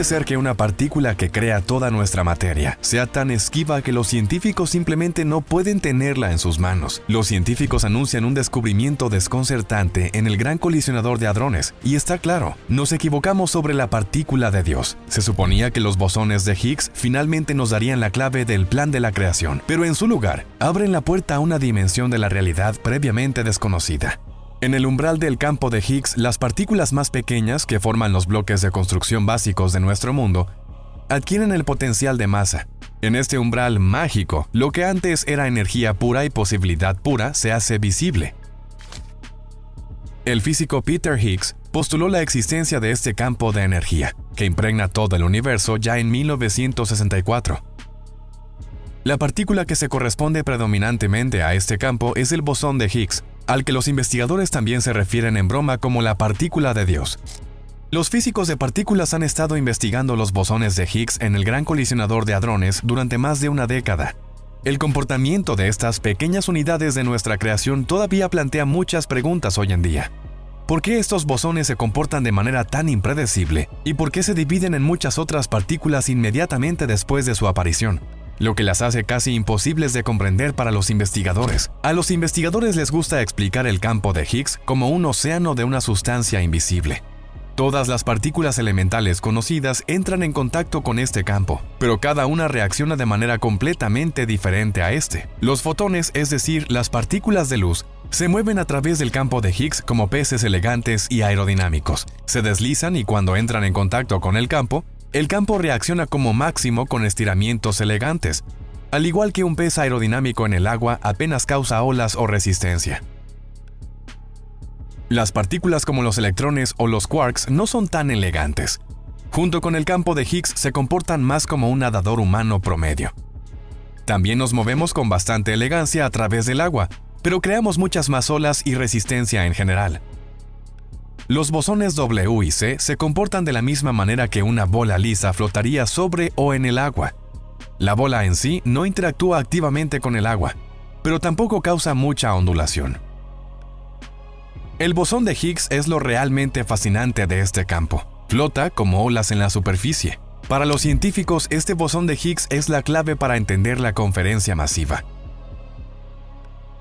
puede ser que una partícula que crea toda nuestra materia sea tan esquiva que los científicos simplemente no pueden tenerla en sus manos. Los científicos anuncian un descubrimiento desconcertante en el Gran Colisionador de Hadrones, y está claro, nos equivocamos sobre la partícula de Dios. Se suponía que los bosones de Higgs finalmente nos darían la clave del plan de la creación, pero en su lugar, abren la puerta a una dimensión de la realidad previamente desconocida. En el umbral del campo de Higgs, las partículas más pequeñas que forman los bloques de construcción básicos de nuestro mundo adquieren el potencial de masa. En este umbral mágico, lo que antes era energía pura y posibilidad pura se hace visible. El físico Peter Higgs postuló la existencia de este campo de energía, que impregna todo el universo ya en 1964. La partícula que se corresponde predominantemente a este campo es el bosón de Higgs, al que los investigadores también se refieren en broma como la partícula de Dios. Los físicos de partículas han estado investigando los bosones de Higgs en el Gran Colisionador de Hadrones durante más de una década. El comportamiento de estas pequeñas unidades de nuestra creación todavía plantea muchas preguntas hoy en día. ¿Por qué estos bosones se comportan de manera tan impredecible? ¿Y por qué se dividen en muchas otras partículas inmediatamente después de su aparición? Lo que las hace casi imposibles de comprender para los investigadores. A los investigadores les gusta explicar el campo de Higgs como un océano de una sustancia invisible. Todas las partículas elementales conocidas entran en contacto con este campo, pero cada una reacciona de manera completamente diferente a este. Los fotones, es decir, las partículas de luz, se mueven a través del campo de Higgs como peces elegantes y aerodinámicos. Se deslizan y cuando entran en contacto con el campo reacciona como máximo con estiramientos elegantes, al igual que un pez aerodinámico en el agua apenas causa olas o resistencia. Las partículas como los electrones o los quarks no son tan elegantes. Junto con el campo de Higgs se comportan más como un nadador humano promedio. También nos movemos con bastante elegancia a través del agua, pero creamos muchas más olas y resistencia en general. Los bosones W y C se comportan de la misma manera que una bola lisa flotaría sobre o en el agua. La bola en sí no interactúa activamente con el agua, pero tampoco causa mucha ondulación. El bosón de Higgs es lo realmente fascinante de este campo. Flota como olas en la superficie. Para los científicos, este bosón de Higgs es la clave para entender la conferencia masiva.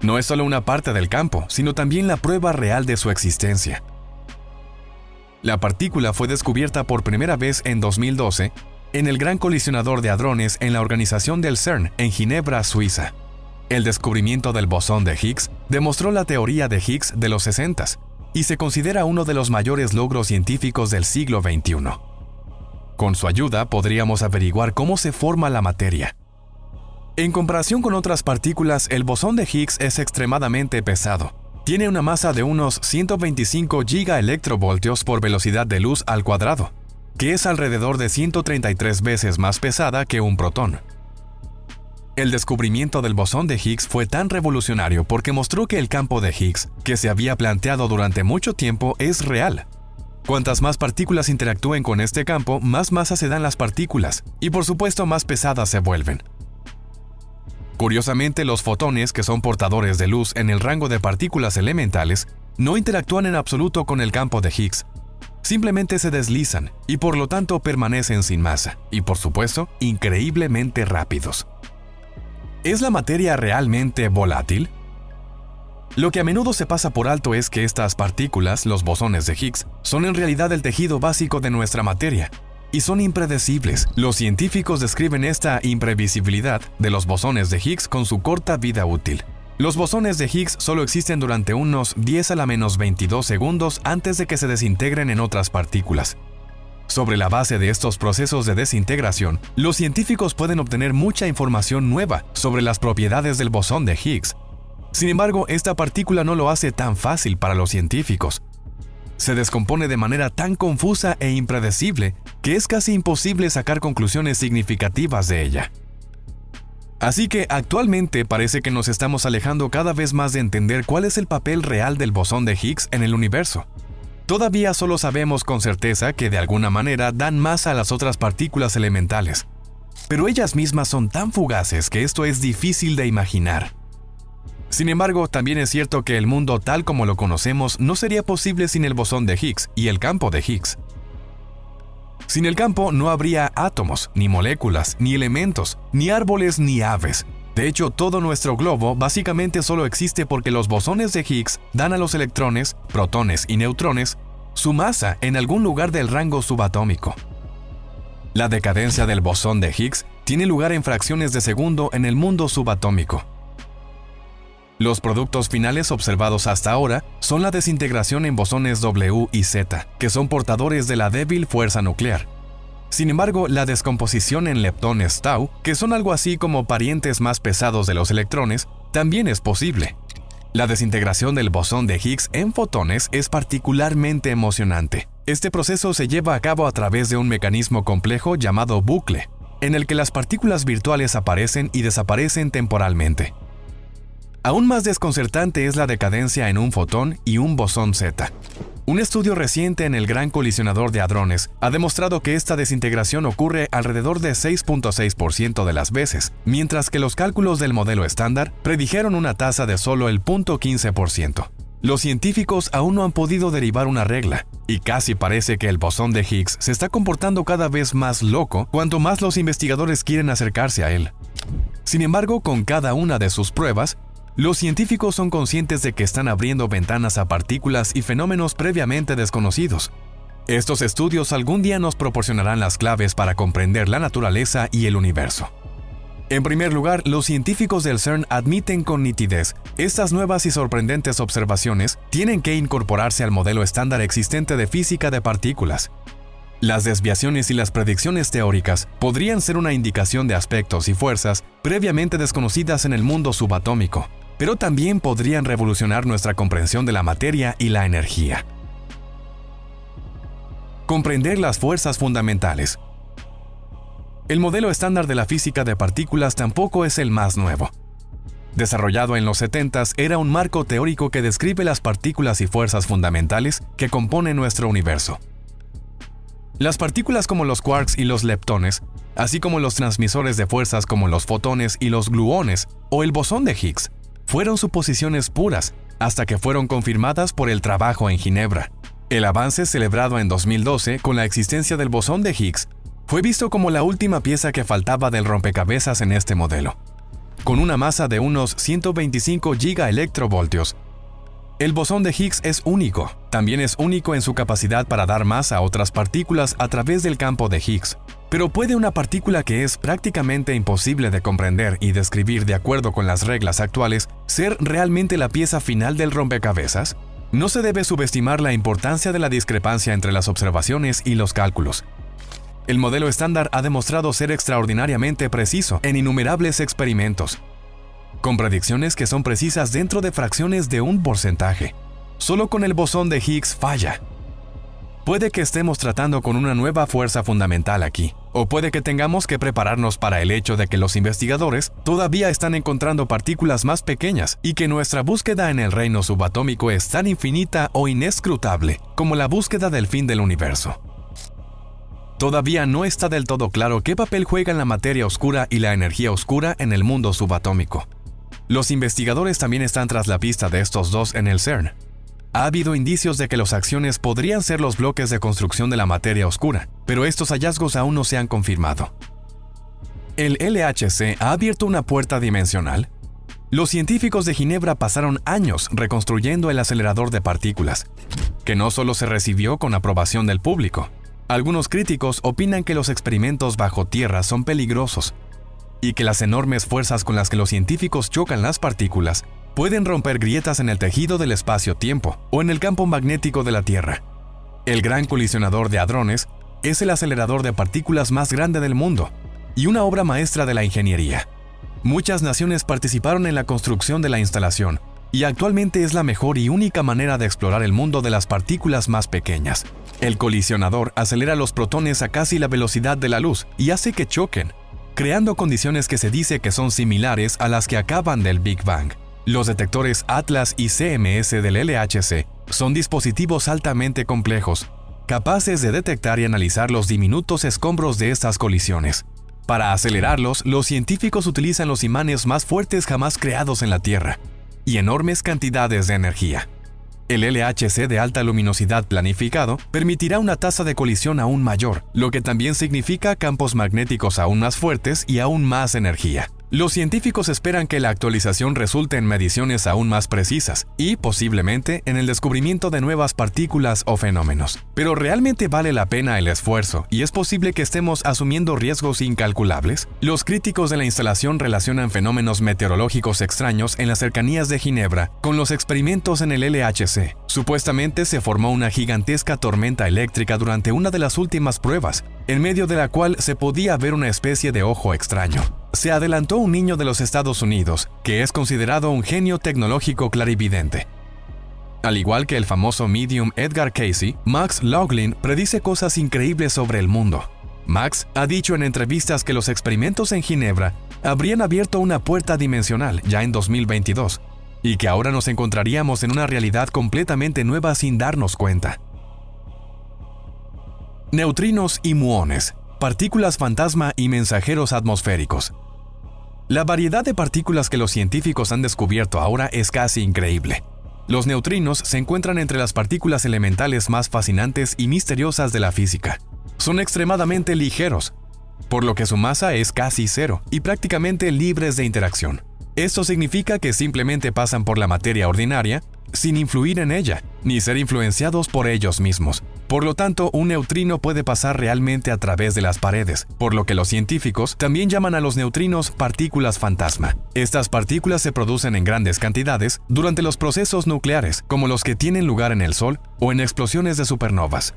No es solo una parte del campo, sino también la prueba real de su existencia. La partícula fue descubierta por primera vez en 2012 en el Gran Colisionador de Hadrones en la organización del CERN en Ginebra, Suiza. El descubrimiento del bosón de Higgs demostró la teoría de Higgs de los 60s y se considera uno de los mayores logros científicos del siglo XXI. Con su ayuda podríamos averiguar cómo se forma la materia. En comparación con otras partículas, el bosón de Higgs es extremadamente pesado. Tiene una masa de unos 125 gigaelectrovoltios por velocidad de luz al cuadrado, que es alrededor de 133 veces más pesada que un protón. El descubrimiento del bosón de Higgs fue tan revolucionario porque mostró que el campo de Higgs, que se había planteado durante mucho tiempo, es real. Cuantas más partículas interactúen con este campo, más masa se dan las partículas, y por supuesto más pesadas se vuelven. Curiosamente, los fotones, que son portadores de luz en el rango de partículas elementales, no interactúan en absoluto con el campo de Higgs. Simplemente se deslizan y por lo tanto permanecen sin masa, y por supuesto, increíblemente rápidos. ¿Es la materia realmente volátil? Lo que a menudo se pasa por alto es que estas partículas, los bosones de Higgs, son en realidad el tejido básico de nuestra materia, y son impredecibles. Los científicos describen esta imprevisibilidad de los bosones de Higgs con su corta vida útil. Los bosones de Higgs solo existen durante unos 10 a la menos 22 segundos antes de que se desintegren en otras partículas. Sobre la base de estos procesos de desintegración, los científicos pueden obtener mucha información nueva sobre las propiedades del bosón de Higgs. Sin embargo, esta partícula no lo hace tan fácil para los científicos. Se descompone de manera tan confusa e impredecible que es casi imposible sacar conclusiones significativas de ella. Así que actualmente parece que nos estamos alejando cada vez más de entender cuál es el papel real del bosón de Higgs en el universo. Todavía solo sabemos con certeza que de alguna manera dan masa a las otras partículas elementales, pero ellas mismas son tan fugaces que esto es difícil de imaginar. Sin embargo, también es cierto que el mundo tal como lo conocemos no sería posible sin el bosón de Higgs y el campo de Higgs. Sin el campo no habría átomos, ni moléculas, ni elementos, ni árboles, ni aves. De hecho, todo nuestro globo básicamente solo existe porque los bosones de Higgs dan a los electrones, protones y neutrones su masa en algún lugar del rango subatómico. La decadencia del bosón de Higgs tiene lugar en fracciones de segundo en el mundo subatómico. Los productos finales observados hasta ahora son la desintegración en bosones W y Z, que son portadores de la débil fuerza nuclear. Sin embargo, la descomposición en leptones tau, que son algo así como parientes más pesados de los electrones, también es posible. La desintegración del bosón de Higgs en fotones es particularmente emocionante. Este proceso se lleva a cabo a través de un mecanismo complejo llamado bucle, en el que las partículas virtuales aparecen y desaparecen temporalmente. Aún más desconcertante es la decadencia en un fotón y un bosón Z. Un estudio reciente en el Gran Colisionador de Hadrones ha demostrado que esta desintegración ocurre alrededor de 6.6% de las veces, mientras que los cálculos del modelo estándar predijeron una tasa de solo el 0.15%. Los científicos aún no han podido derivar una regla, y casi parece que el bosón de Higgs se está comportando cada vez más loco cuanto más los investigadores quieren acercarse a él. Sin embargo, con cada una de sus pruebas, los científicos son conscientes de que están abriendo ventanas a partículas y fenómenos previamente desconocidos. Estos estudios algún día nos proporcionarán las claves para comprender la naturaleza y el universo. En primer lugar, los científicos del CERN admiten con nitidez estas nuevas y sorprendentes observaciones tienen que incorporarse al modelo estándar existente de física de partículas. Las desviaciones y las predicciones teóricas podrían ser una indicación de aspectos y fuerzas previamente desconocidas en el mundo subatómico, pero también podrían revolucionar nuestra comprensión de la materia y la energía. Comprender las fuerzas fundamentales. El modelo estándar de la física de partículas tampoco es el más nuevo. Desarrollado en los 70s, era un marco teórico que describe las partículas y fuerzas fundamentales que componen nuestro universo. Las partículas como los quarks y los leptones, así como los transmisores de fuerzas como los fotones y los gluones o el bosón de Higgs, fueron suposiciones puras hasta que fueron confirmadas por el trabajo en Ginebra. El avance celebrado en 2012 con la existencia del bosón de Higgs fue visto como la última pieza que faltaba del rompecabezas en este modelo. Con una masa de unos 125 gigaelectrovoltios, el bosón de Higgs es único. También es único en su capacidad para dar masa a otras partículas a través del campo de Higgs. Pero ¿puede una partícula que es prácticamente imposible de comprender y describir de acuerdo con las reglas actuales ser realmente la pieza final del rompecabezas? No se debe subestimar la importancia de la discrepancia entre las observaciones y los cálculos. El modelo estándar ha demostrado ser extraordinariamente preciso en innumerables experimentos, con predicciones que son precisas dentro de fracciones de un porcentaje. Solo con el bosón de Higgs falla. Puede que estemos tratando con una nueva fuerza fundamental aquí, o puede que tengamos que prepararnos para el hecho de que los investigadores todavía están encontrando partículas más pequeñas y que nuestra búsqueda en el reino subatómico es tan infinita o inescrutable como la búsqueda del fin del universo. Todavía no está del todo claro qué papel juegan la materia oscura y la energía oscura en el mundo subatómico. Los investigadores también están tras la pista de estos dos en el CERN. Ha habido indicios de que las acciones podrían ser los bloques de construcción de la materia oscura, pero estos hallazgos aún no se han confirmado. ¿El LHC ha abierto una puerta dimensional? Los científicos de Ginebra pasaron años reconstruyendo el acelerador de partículas, que no solo se recibió con aprobación del público. Algunos críticos opinan que los experimentos bajo tierra son peligrosos y que las enormes fuerzas con las que los científicos chocan las partículas pueden romper grietas en el tejido del espacio-tiempo o en el campo magnético de la Tierra. El Gran Colisionador de Hadrones es el acelerador de partículas más grande del mundo y una obra maestra de la ingeniería. Muchas naciones participaron en la construcción de la instalación y actualmente es la mejor y única manera de explorar el mundo de las partículas más pequeñas. El colisionador acelera los protones a casi la velocidad de la luz y hace que choquen, creando condiciones que se dice que son similares a las que acaban del Big Bang. Los detectores Atlas y CMS del LHC son dispositivos altamente complejos, capaces de detectar y analizar los diminutos escombros de estas colisiones. Para acelerarlos, los científicos utilizan los imanes más fuertes jamás creados en la Tierra y enormes cantidades de energía. El LHC de alta luminosidad planificado permitirá una tasa de colisión aún mayor, lo que también significa campos magnéticos aún más fuertes y aún más energía. Los científicos esperan que la actualización resulte en mediciones aún más precisas y, posiblemente, en el descubrimiento de nuevas partículas o fenómenos. Pero ¿realmente vale la pena el esfuerzo y es posible que estemos asumiendo riesgos incalculables? Los críticos de la instalación relacionan fenómenos meteorológicos extraños en las cercanías de Ginebra con los experimentos en el LHC. Supuestamente se formó una gigantesca tormenta eléctrica durante una de las últimas pruebas, en medio de la cual se podía ver una especie de ojo extraño. Se adelantó un niño de los Estados Unidos, que es considerado un genio tecnológico clarividente. Al igual que el famoso medium Edgar Cayce, Max Laughlin predice cosas increíbles sobre el mundo. Max ha dicho en entrevistas que los experimentos en Ginebra habrían abierto una puerta dimensional ya en 2022, y que ahora nos encontraríamos en una realidad completamente nueva sin darnos cuenta. Neutrinos y muones, partículas fantasma y mensajeros atmosféricos. La variedad de partículas que los científicos han descubierto ahora es casi increíble. Los neutrinos se encuentran entre las partículas elementales más fascinantes y misteriosas de la física. Son extremadamente ligeros, por lo que su masa es casi cero y prácticamente libres de interacción. Esto significa que simplemente pasan por la materia ordinaria sin influir en ella, ni ser influenciados por ellos mismos. Por lo tanto, un neutrino puede pasar realmente a través de las paredes, por lo que los científicos también llaman a los neutrinos partículas fantasma. Estas partículas se producen en grandes cantidades durante los procesos nucleares, como los que tienen lugar en el Sol o en explosiones de supernovas.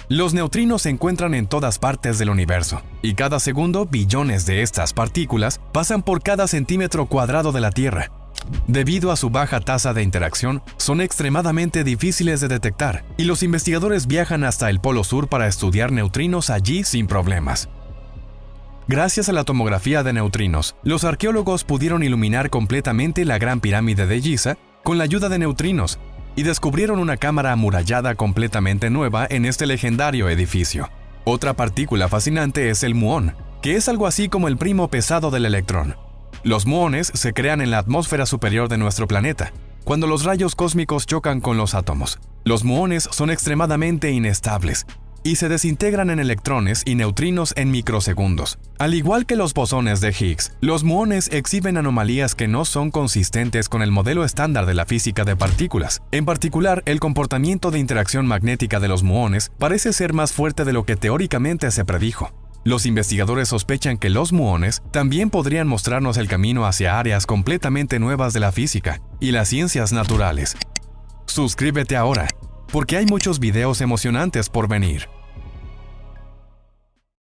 Los neutrinos se encuentran en todas partes del universo, y cada segundo billones de estas partículas pasan por cada centímetro cuadrado de la Tierra. Debido a su baja tasa de interacción, son extremadamente difíciles de detectar, y los investigadores viajan hasta el Polo Sur para estudiar neutrinos allí sin problemas. Gracias a la tomografía de neutrinos, los arqueólogos pudieron iluminar completamente la Gran Pirámide de Giza con la ayuda de neutrinos, y descubrieron una cámara amurallada completamente nueva en este legendario edificio. Otra partícula fascinante es el muón, que es algo así como el primo pesado del electrón. Los muones se crean en la atmósfera superior de nuestro planeta, cuando los rayos cósmicos chocan con los átomos. Los muones son extremadamente inestables y se desintegran en electrones y neutrinos en microsegundos. Al igual que los bosones de Higgs, los muones exhiben anomalías que no son consistentes con el modelo estándar de la física de partículas. En particular, el comportamiento de interacción magnética de los muones parece ser más fuerte de lo que teóricamente se predijo. Los investigadores sospechan que los muones también podrían mostrarnos el camino hacia áreas completamente nuevas de la física y las ciencias naturales. Suscríbete ahora, porque hay muchos videos emocionantes por venir.